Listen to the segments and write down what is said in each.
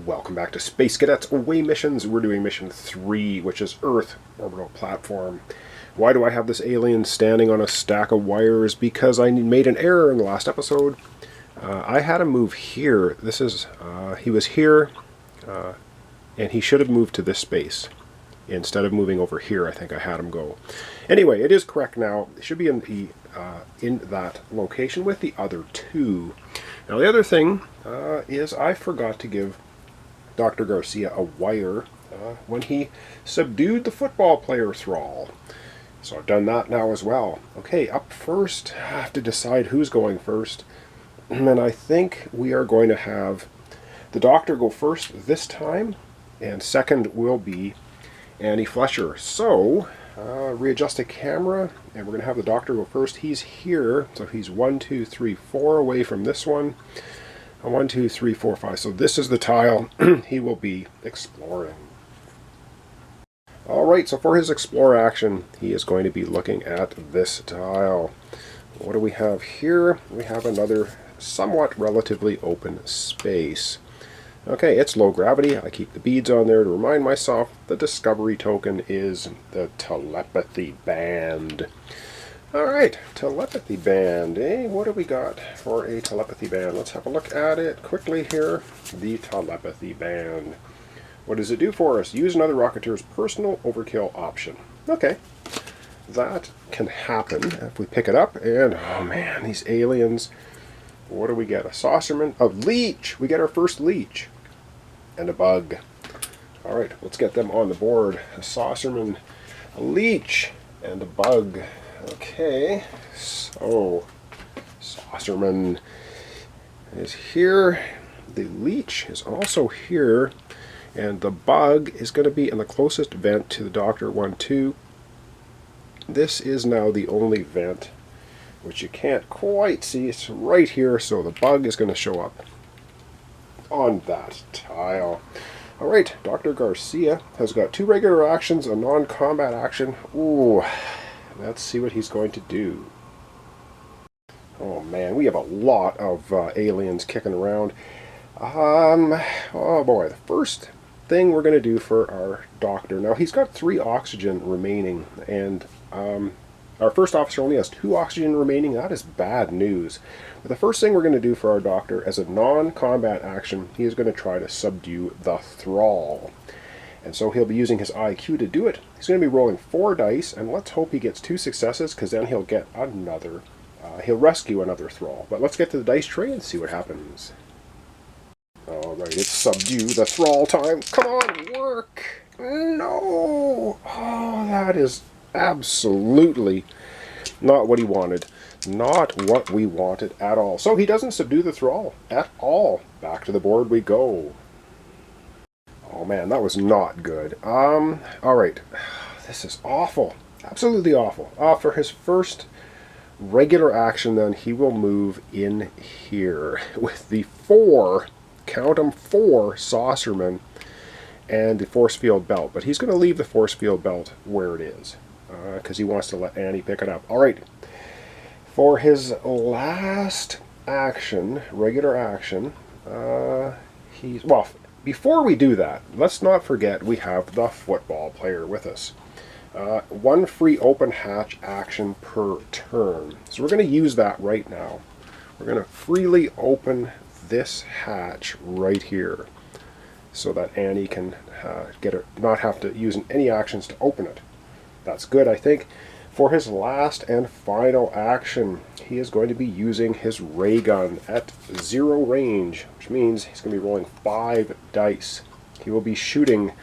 Welcome back to Space Cadets Away Missions. We're doing mission 3, which is Earth Orbital Platform. Why do I have this alien standing on a stack of wires? Because I made an error in the last episode. I had him move here. This is, he was here, and he should have moved to this space. Instead of moving over here, I think I had him go. Anyway, it is correct now. It should be in that location with the other two. Now the other thing is I forgot to give Dr. Garcia a wire when he subdued the football player thrall. So I've done that now as well. Okay, up first, I have to decide who's going first. And I think we are going to have the doctor go first this time, and second will be Annie Fletcher. So, readjust the camera, and we're going to have the doctor go first. He's here, so he's 1, 2, 3, 4 away from this one. 1, 2, 3, 4, 5. So this is the tile he will be exploring. Alright, so for his explore action, he is going to be looking at this tile. What do we have here? We have another somewhat relatively open space. Okay, it's low gravity. I keep the beads on there to remind myself the discovery token is the telepathy band. Alright, telepathy band. What do we got for a telepathy band? Let's have a look at it quickly here. The telepathy band. What does it do for us? Use another Rocketeer's personal overkill option. Okay, that can happen if we pick it up. And, oh man, these aliens. What do we get? A saucerman? A leech! We get our first leech. And a bug. Alright, let's get them on the board. A saucerman, a leech, and a bug. Okay, so saucerman is here. The leech is also here. And the bug is going to be in the closest vent to the Doctor 1, 2. This is now the only vent, which you can't quite see. It's right here, so the bug is going to show up on that tile. Alright, Dr. Garcia has got 2 regular actions, a non-combat action. Ooh, let's see what he's going to do. Oh man, we have a lot of aliens kicking around. Oh boy, the first thing we're going to do for our doctor. Now, he's got 3 oxygen remaining, and our first officer only has 2 oxygen remaining. That is bad news. But the first thing we're going to do for our doctor, as a non-combat action, he is going to try to subdue the thrall. And so he'll be using his IQ to do it. He's going to be rolling 4 dice, and let's hope he gets 2 successes, because then he'll get another, he'll rescue another thrall. But let's get to the dice tray and see what happens. Alright, it's subdue the thrall time. Come on, work! No! Oh, that is absolutely not what he wanted. Not what we wanted at all. So he doesn't subdue the thrall at all. Back to the board we go. Oh man, that was not good. Alright. This is awful. Absolutely awful. For his first regular action then, he will move in here with the 4, count them, 4 saucermen and the force field belt. But he's going to leave the force field belt where it is, because he wants to let Annie pick it up. Alright, for his last action, regular action, well, before we do that, let's not forget we have the football player with us. 1 free open hatch action per turn. So we're going to use that right now. We're going to freely open this hatch right here, so that Annie can not have to use any actions to open it. That's good, I think. For his last and final action, he is going to be using his ray gun at 0 range, which means he's going to be rolling 5 dice. He will be shooting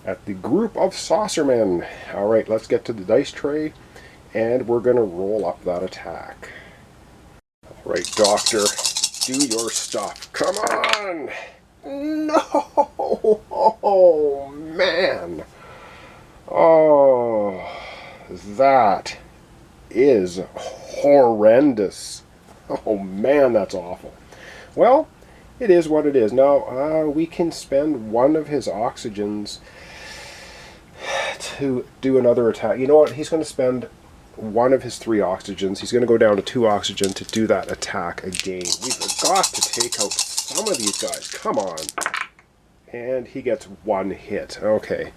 at the group of saucermen. Alright, let's get to the dice tray, and we're going to roll up that attack. Alright, Doctor, do your stuff. Come on! No! Oh, man! Oh, that is horrendous. Oh, man, that's awful. Well, it is what it is. Now, we can spend 1 of his oxygens to do another attack. You know what? He's going to spend 1 of his 3 oxygens. He's going to go down to 2 oxygen to do that attack again. We've got to take out some of these guys. Come on. and he gets one hit. Okay,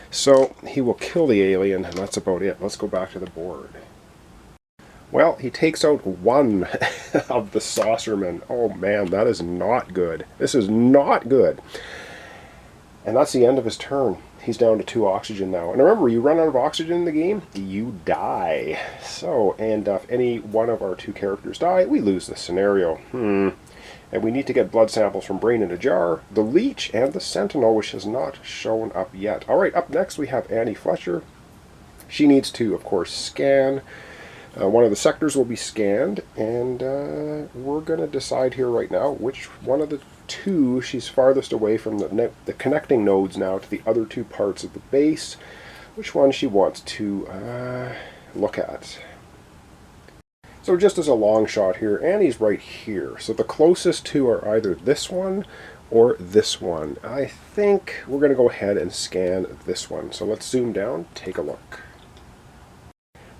so he will kill the alien, and that's about it. Let's go back to the board. Well, he takes out one of the saucermen. Oh man, that is not good. This is not good. And that's the end of his turn. He's down to 2 oxygen now. And remember, you run out of oxygen in the game, you die. So, and if any one of our 2 characters die, we lose the scenario. And we need to get blood samples from Brain in a Jar, the Leech, and the Sentinel, which has not shown up yet. Alright, up next we have Annie Fletcher. She needs to, of course, scan. One of the sectors will be scanned, and we're going to decide here right now which one of the 2 she's farthest away from the connecting nodes now to the other 2 parts of the base, which one she wants to look at. So just as a long shot here, Annie's right here. So the closest 2 are either this one or this one. I think we're going to go ahead and scan this one. So let's zoom down, take a look.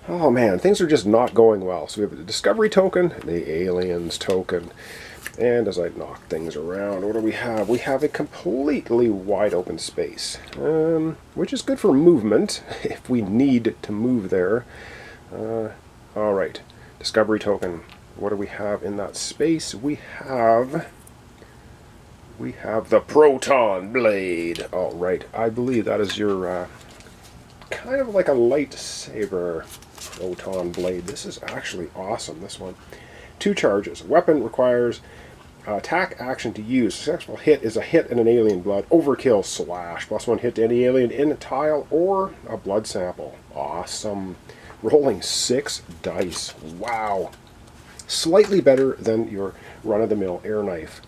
Oh man, things are just not going well. So we have the discovery token, the aliens token, and as I knock things around, what do we have? We have a completely wide open space, which is good for movement if we need to move there. Alright, discovery token. What do we have in that space? We have the proton blade. Alright, I believe that is your kind of like a lightsaber. Proton blade. This is actually awesome, this one. 2 charges. Weapon requires attack action to use. Successful hit is a hit in an alien blood. Overkill slash. +1 hit to any alien in a tile or a blood sample. Awesome. Rolling 6 dice. Wow. Slightly better than your run-of-the-mill air knife.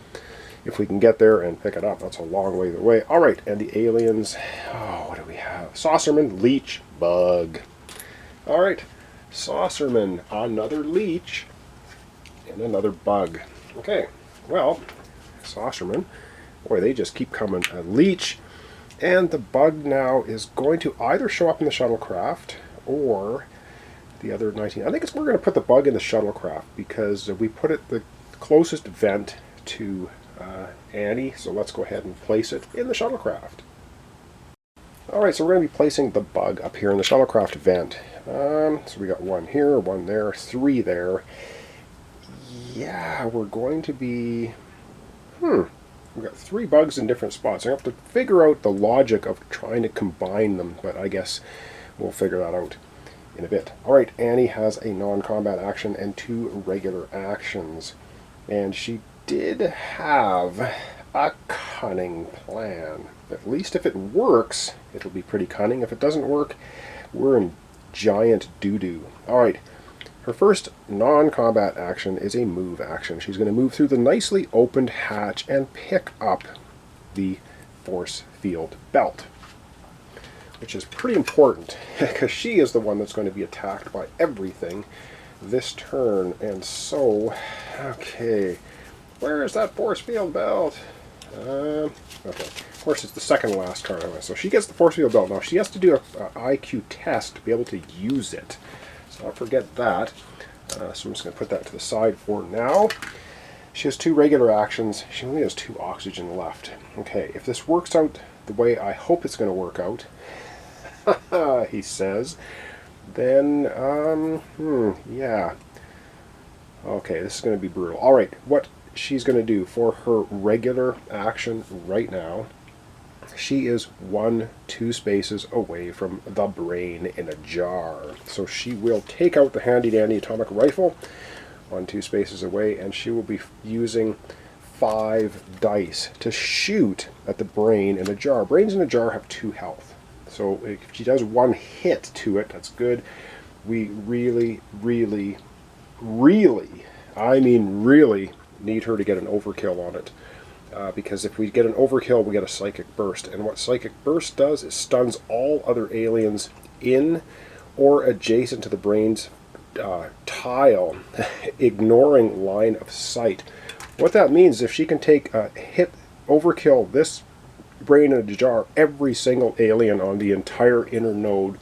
If we can get there and pick it up, that's a long way away. Alright, and the aliens. Oh, what do we have? Saucerman, Leech, Bug. Alright, Saucerman, another Leech, and another Bug. Okay, well, Saucerman, boy, they just keep coming. A Leech, and the Bug now is going to either show up in the shuttlecraft, or the other 19. I think we're going to put the Bug in the shuttlecraft, because we put it the closest vent to Annie, so let's go ahead and place it in the shuttlecraft. Alright, so we're going to be placing the Bug up here in the shuttlecraft vent. So we got 1 here, 1 there, 3 there. Yeah, we're going to be... We've got 3 Bugs in different spots. I have to figure out the logic of trying to combine them, but I guess we'll figure that out in a bit. Alright, Annie has a non-combat action and 2 regular actions. And she did have a cunning plan. At least if it works, it'll be pretty cunning. If it doesn't work, we're in giant doo-doo. Alright, her first non-combat action is a move action. She's going to move through the nicely opened hatch and pick up the force field belt, which is pretty important because she is the one that's going to be attacked by everything this turn. And so, okay, where is that force field belt? Okay, of course it's the second last card on it. So she gets the force field belt. Now she has to do a IQ test to be able to use it. So I'll forget that. So I'm just going to put that to the side for now. She has 2 regular actions. She only has 2 oxygen left. Okay, if this works out the way I hope it's going to work out, he says, then, yeah. Okay, this is going to be brutal. Alright, what she's going to do for her regular action right now, she is 2 spaces away from the Brain in a Jar. So she will take out the handy-dandy atomic rifle 2 spaces away, and she will be using 5 dice to shoot at the Brain in a Jar. Brains in a Jar have 2 health. So if she does 1 hit to it, that's good. We really, really, really, I mean really, need her to get an overkill on it. Because if we get an overkill, we get a Psychic Burst. And what Psychic Burst does is stuns all other aliens in or adjacent to the Brain's tile, ignoring line of sight. What that means is if she can take a hit overkill this Brain in a Jar, every single alien on the entire inner node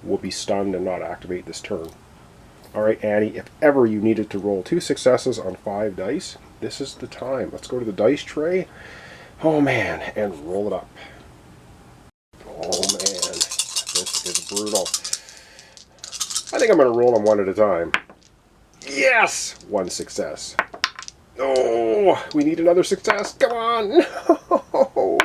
will be stunned and not activate this turn. Alright, Annie, if ever you needed to roll 2 successes on 5 dice, this is the time. Let's go to the dice tray. Oh man, and roll it up. Oh man, this is brutal. I think I'm going to roll them one at a time. Yes! One success. Oh, we need another success. Come on. No.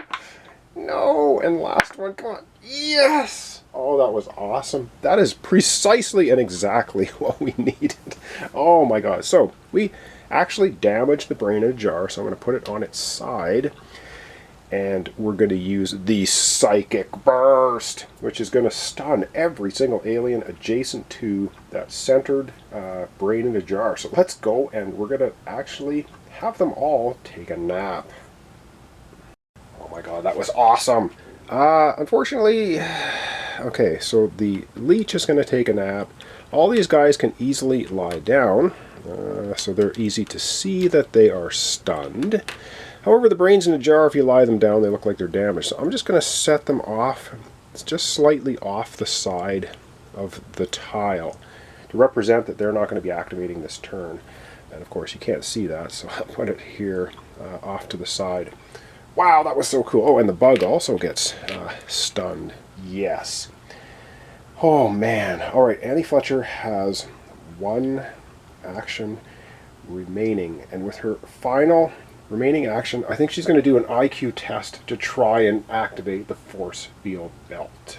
No. And last one. Come on. Yes. Oh, that was awesome. That is precisely and exactly what we needed. Oh my god. So we actually damaged the brain in a jar. So I'm going to put it on its side. And we're going to use the Psychic Burst, which is going to stun every single alien adjacent to that centered brain in a jar. So let's go, and we're going to actually have them all take a nap. Oh my god, that was awesome. Unfortunately, okay, so the leech is going to take a nap. All these guys can easily lie down, so they're easy to see that they are stunned. However, the brains in a jar, if you lie them down, they look like they're damaged. So I'm just going to set them off. It's just slightly off the side of the tile to represent that they're not going to be activating this turn. And of course, you can't see that, so I'll put it here off to the side. Wow, that was so cool. Oh, and the bug also gets stunned. Yes. Oh, man. All right, Annie Fletcher has one action remaining. And with her final remaining action, I think she's going to do an IQ test to try and activate the force field belt.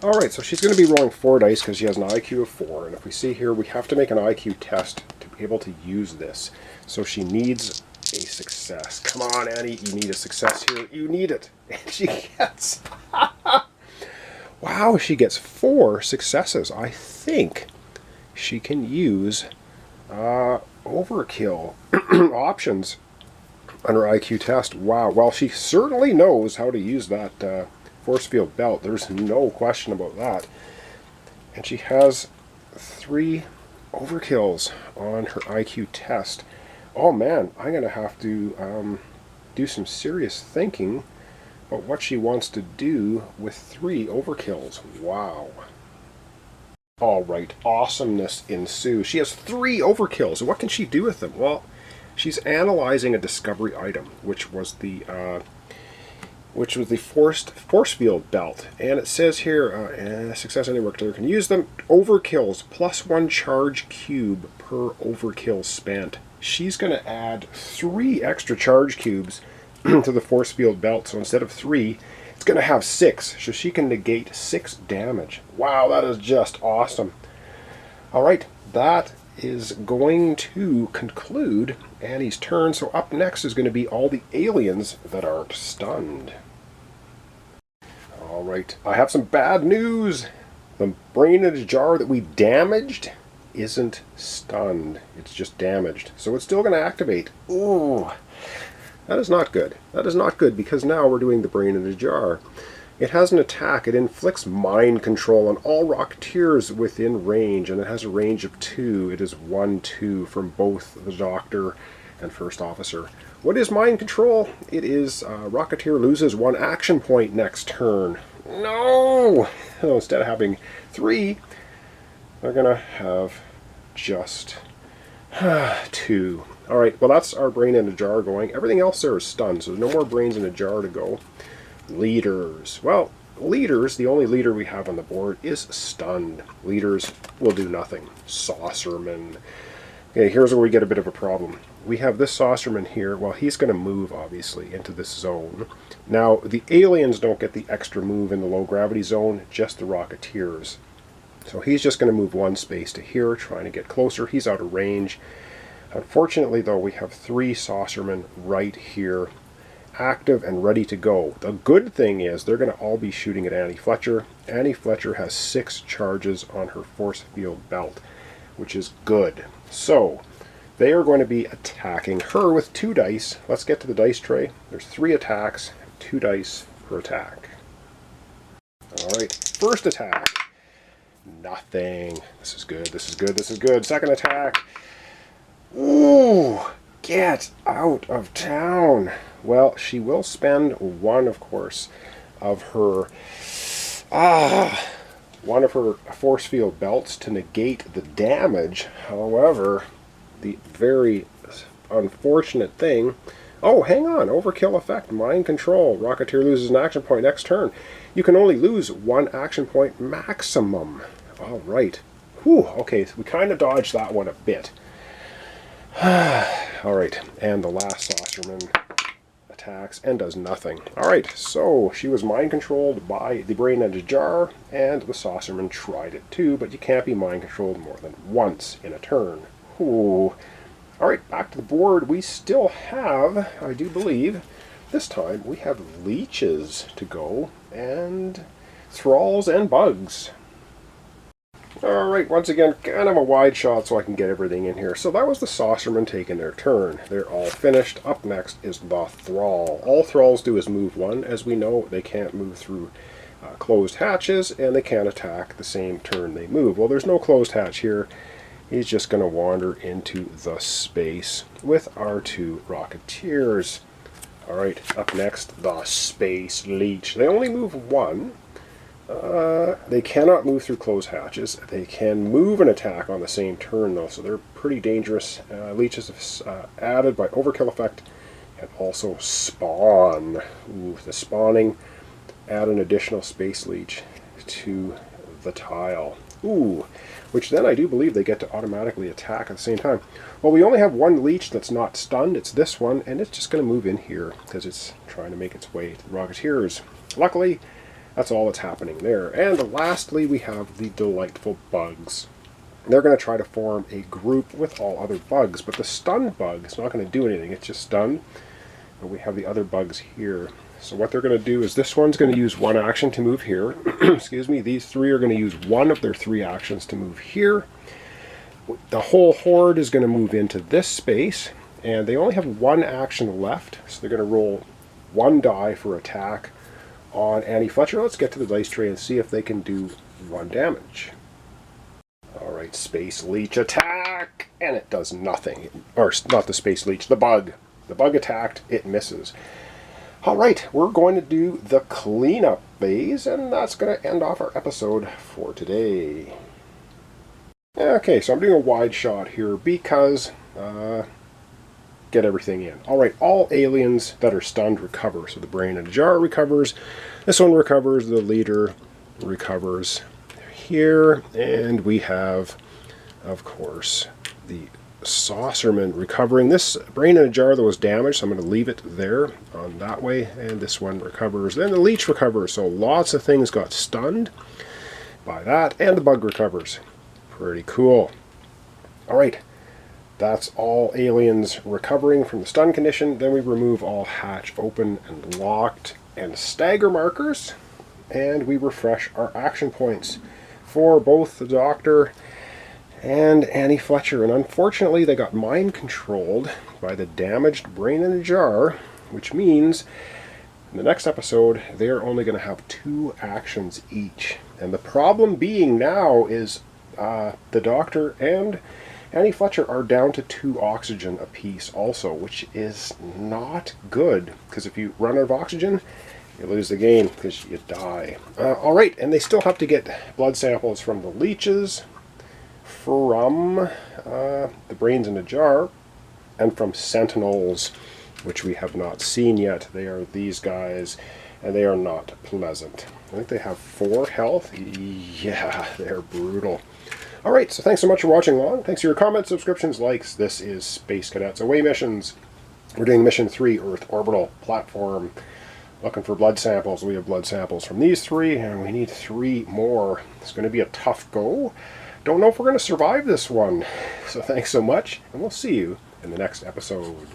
Alright, so she's going to be rolling 4 dice because she has an IQ of 4. And if we see here, we have to make an IQ test to be able to use this. So she needs a success. Come on, Annie, you need a success here. You need it. And she gets... Wow, she gets 4 successes. I think she can use overkill options on her IQ test. Wow, well, she certainly knows how to use that force field belt. There's no question about that. And she has 3 overkills on her IQ test. Oh man, I'm going to have to do some serious thinking about what she wants to do with 3 overkills. Wow. Alright, awesomeness ensues. She has 3 overkills. So what can she do with them? Well, she's analyzing a discovery item, which was the force field belt. And it says here, success any Rocketeer can use them. Overkills, +1 charge cube per overkill spent. She's going to add 3 extra charge cubes to the force field belt. So instead of 3, it's going to have 6, so she can negate 6 damage. Wow, that is just awesome. Alright, that is going to conclude Annie's turn. So up next is going to be all the aliens that aren't stunned. Alright, I have some bad news. The brain in a jar that we damaged isn't stunned. It's just damaged. So it's still going to activate. Ooh. That is not good. That is not good because now we're doing the brain in a jar. It has an attack. It inflicts mind control on all Rocketeers within range, and it has a range of 2. It is 1-2 from both the Doctor and First Officer. What is mind control? It is Rocketeer loses 1 action point next turn. No! So instead of having 3, they're going to have just 2. Alright, well that's our brain in a jar going. Everything else there is stunned, so there's no more brains in a jar to go. Leaders. Well, leaders, the only leader we have on the board is stunned. Leaders will do nothing. Saucerman. Okay, here's where we get a bit of a problem. We have this Saucerman here. Well, he's going to move, obviously, into this zone. Now, the aliens don't get the extra move in the low gravity zone, just the Rocketeers. So he's just going to move 1 space to here, trying to get closer. He's out of range. Unfortunately, though, we have 3 Saucermen right here, active and ready to go. The good thing is they're going to all be shooting at Annie Fletcher. Annie Fletcher has 6 charges on her force field belt, which is good. So they are going to be attacking her with 2 dice. Let's get to the dice tray. There's 3 attacks, 2 dice per attack. Alright, first attack. Nothing. This is good, this is good, this is good. Second attack. Ooh, get out of town. Well, she will spend 1, of course, of her force field belts to negate the damage. However, the very unfortunate thing Oh, hang on. Overkill effect. Mind control. Rocketeer loses an action point next turn. You can only lose one action point maximum. All right. Whew. Okay, so we kind of dodged that one a bit. All right. And the last Saucerman attacks and does nothing. All right. So she was mind controlled by the brain in a jar, and the Saucerman tried it too, but you can't be mind controlled more than once in a turn. Ooh. Alright, back to the board. We still have, I do believe, this time we have leeches to go, and thralls and bugs. Alright, once again, kind of a wide shot so I can get everything in here. So that was the Saucermen taking their turn. They're all finished. Up next is the thrall. All thralls do is move one. As we know, they can't move through closed hatches, and they can't attack the same turn they move. Well, there's no closed hatch here. He's just going to wander into the space with our two Rocketeers. Alright, up next, the Space Leech. They only move one. They cannot move through closed hatches. They can move and attack on the same turn, though, so they're pretty dangerous. Leeches added by overkill effect, and also spawn. Ooh, the spawning, add an additional Space Leech to the tile. Ooh, which then I do believe they get to automatically attack at the same time. Well, we only have one leech that's not stunned. It's this one, and it's just going to move in here because it's trying to make its way to the Rocketeers. Luckily, that's all that's happening there. And lastly, we have the delightful bugs. They're going to try to form a group with all other bugs, but the stunned bug is not going to do anything. It's just stunned. And we have the other bugs here. So what they're going to do is this one's going to use one action to move here. Excuse me. These three are going to use one of their three actions to move here. The whole horde is going to move into this space, and they only have one action left. So they're going to roll one die for attack on Annie Fletcher. Let's get to the dice tray and see if they can do one damage. Alright, Space Leech attack! And it does nothing. Or, not the Space Leech, the bug. The bug attacked, it misses. Alright, we're going to do the cleanup phase, and that's going to end off our episode for today. Okay, so I'm doing a wide shot here because, get everything in. Alright, all aliens that are stunned recover. So the brain in a jar recovers, this one recovers, the leader recovers here, and we have, of course, the Saucerman recovering. This brain in a jar that was damaged, so I'm going to leave it there on that way, and this one recovers. Then the leech recovers, so lots of things got stunned by that, and the bug recovers. Pretty cool. Alright, that's all aliens recovering from the stun condition. Then we remove all hatch open and locked and stagger markers, and we refresh our action points for both the Doctor and Annie Fletcher. And unfortunately, they got mind controlled by the damaged brain in a jar, which means in the next episode, they're only going to have 2 actions each. And the problem being now is the Doctor and Annie Fletcher are down to 2 oxygen apiece also, which is not good, because if you run out of oxygen, you lose the game because you die. Alright, and they still have to get blood samples from the leeches, from the brains in a jar, and from sentinels, which we have not seen yet. They are these guys, and they are not pleasant. I think they have 4 health. Yeah, they're brutal. Alright, so thanks so much for watching along. Thanks for your comments, subscriptions, likes. This is Space Cadets Away Missions. We're doing Mission 3, Earth Orbital Platform. Looking for blood samples. We have blood samples from these 3, and we need 3 more. It's going to be a tough go. Don't know if we're going to survive this one. So thanks so much, and we'll see you in the next episode.